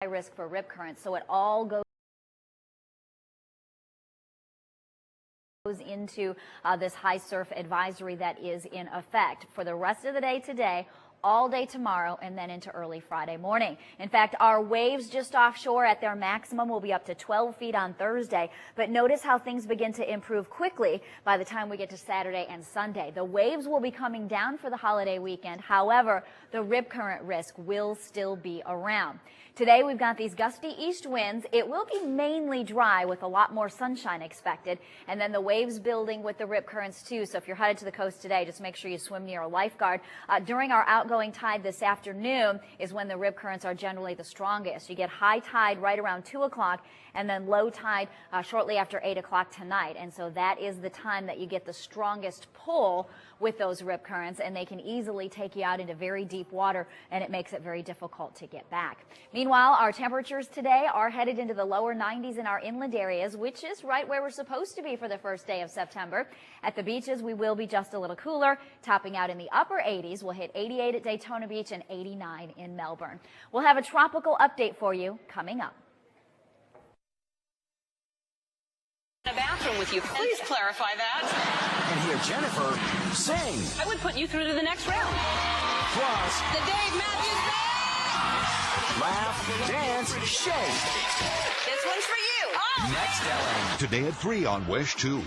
risk for rip currents. So it all goes into this high surf advisory that is in effect for the rest of the day today, all day tomorrow, and then into early Friday morning. In fact, our waves just offshore at their maximum will be up to 12 feet on Thursday, but notice how things begin to improve quickly by the time we get to Saturday and Sunday. The waves will be coming down for the holiday weekend. However, the rip current risk will still be around. Today, we've got these gusty east winds. It will be mainly dry with a lot more sunshine expected, and then the waves building with the rip currents too. So if you're headed to the coast today, just make sure you swim near a lifeguard. During our outgoing tide this afternoon is when the rip currents are generally the strongest. You get high tide right around 2 o'clock and then low tide shortly after 8 o'clock tonight. And so that is the time that you get the strongest pull with those rip currents, and they can easily take you out into very deep water, and it makes it very difficult to get back. Meanwhile, our temperatures today are headed into the lower 90s in our inland areas, which is right where we're supposed to be for the first day of September. At the beaches, we will be just a little cooler, topping out in the upper 80s. We'll hit 88 at Daytona Beach and 89 in Melbourne. We'll have a tropical update for you coming up. A bathroom with you. Please clarify that. And hear Jennifer sing. I would put you through to the next round. Plus, The Dave Matthews Band. laugh, dance, shake. This one's for you. Oh. Next Ellen. Today at 3 on Wish 2.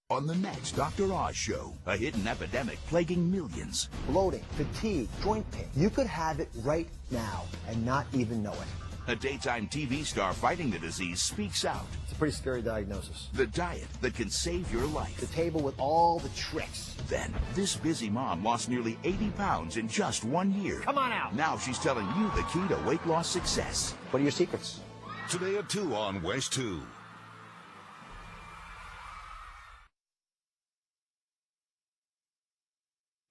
On the next Dr. Oz show, a hidden epidemic plaguing millions. Bloating, fatigue, joint pain. You could have it right now and not even know it. A daytime TV star fighting the disease speaks out. It's a pretty scary diagnosis. The diet that can save your life. The table with all the tricks. Then, this busy mom lost nearly 80 pounds in just 1 year. Come on out. Now she's telling you the key to weight loss success. What are your secrets? Today at 2 on Wish 2.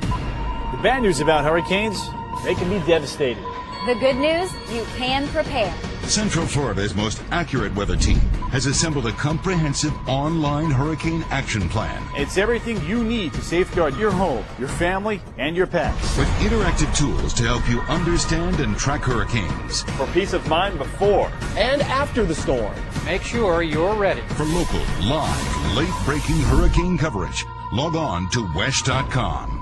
The bad news about hurricanes, they can be devastating. The good news, you can prepare. Central Florida's most accurate weather team has assembled a comprehensive online hurricane action plan It's everything you need to safeguard your home, your family, and your pets. with interactive tools to help you understand and track hurricanes. For peace of mind before and after the storm. Make sure you're ready. For local, live, late-breaking hurricane coverage, log on to wesh.com.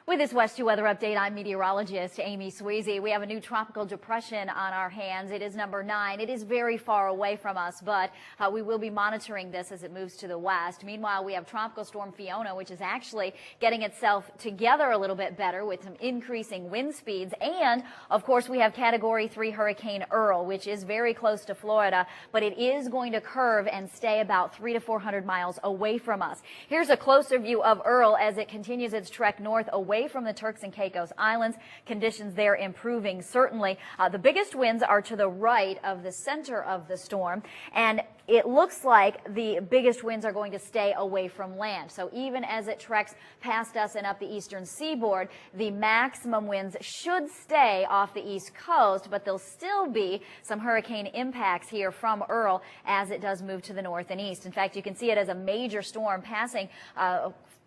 With this West 2 weather update, I'm meteorologist Amy Sweezy. We have a new tropical depression on our hands. It is number 9. It is very far away from us, but we will be monitoring this as it moves to the west. Meanwhile, we have Tropical Storm Fiona, which is actually getting itself together a little bit better with some increasing wind speeds. And, of course, we have Category 3 Hurricane Earl, which is very close to Florida, but it is going to curve and stay about 300 to 400 miles away from us. Here's a closer view of Earl as it continues its trek north away from the Turks and Caicos Islands. Conditions there improving certainly. The biggest winds are to the right of the center of the storm, and it looks like the biggest winds are going to stay away from land. So even as it treks past us and up the eastern seaboard, the maximum winds should stay off the east coast, but there'll still be some hurricane impacts here from Earl as it does move to the north and east. In fact, you can see it as a major storm passing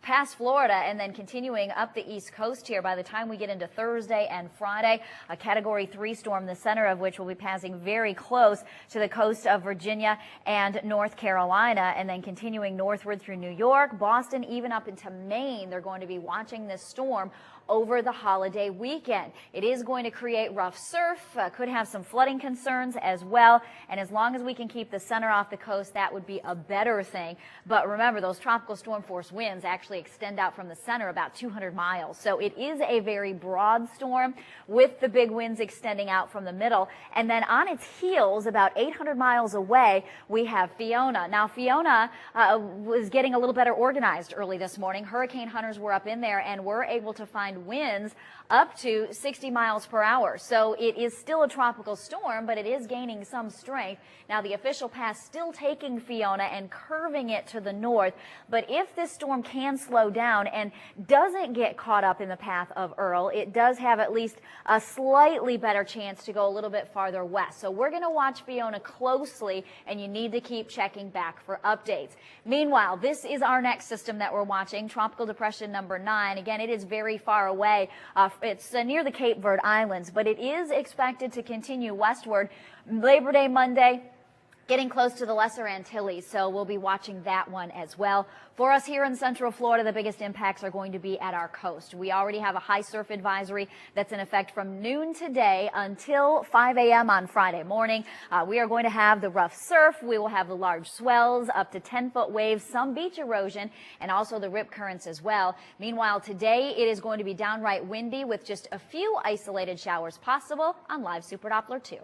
past Florida and then continuing up the east coast here by the time we get into Thursday and Friday. A Category 3 storm, the center of which will be passing very close to the coast of Virginia and North Carolina, and then continuing northward through New York, Boston, even up into Maine. They're going to be watching this storm over the holiday weekend. It is going to create rough surf, could have some flooding concerns as well, and as long as we can keep the center off the coast, that would be a better thing. But remember, those tropical storm force winds actually extend out from the center about 200 miles. So it is a very broad storm with the big winds extending out from the middle. And then on its heels, about 800 miles away, we have Fiona. Now, Fiona was getting a little better organized early this morning. Hurricane hunters were up in there and were able to find find winds up to 60 miles per hour. So it is still a tropical storm, but it is gaining some strength. Now, the official path still taking Fiona and curving it to the north. But if this storm can slow down and doesn't get caught up in the path of Earl, it does have at least a slightly better chance to go a little bit farther west. So we're going to watch Fiona closely, and you need to keep checking back for updates. Meanwhile, this is our next system that we're watching, Tropical Depression number 9. Again, it is very far away. It's near the Cape Verde Islands, but it is expected to continue westward Labor Day Monday, getting close to the Lesser Antilles, so we'll be watching that one as well. For us here in Central Florida, the biggest impacts are going to be at our coast. We already have a high surf advisory that's in effect from noon today until 5 a.m. on Friday morning. We are going to have the rough surf. We will have the large swells, up to 10-foot waves, some beach erosion, and also the rip currents as well. Meanwhile, today it is going to be downright windy with just a few isolated showers possible on Live Super Doppler 2.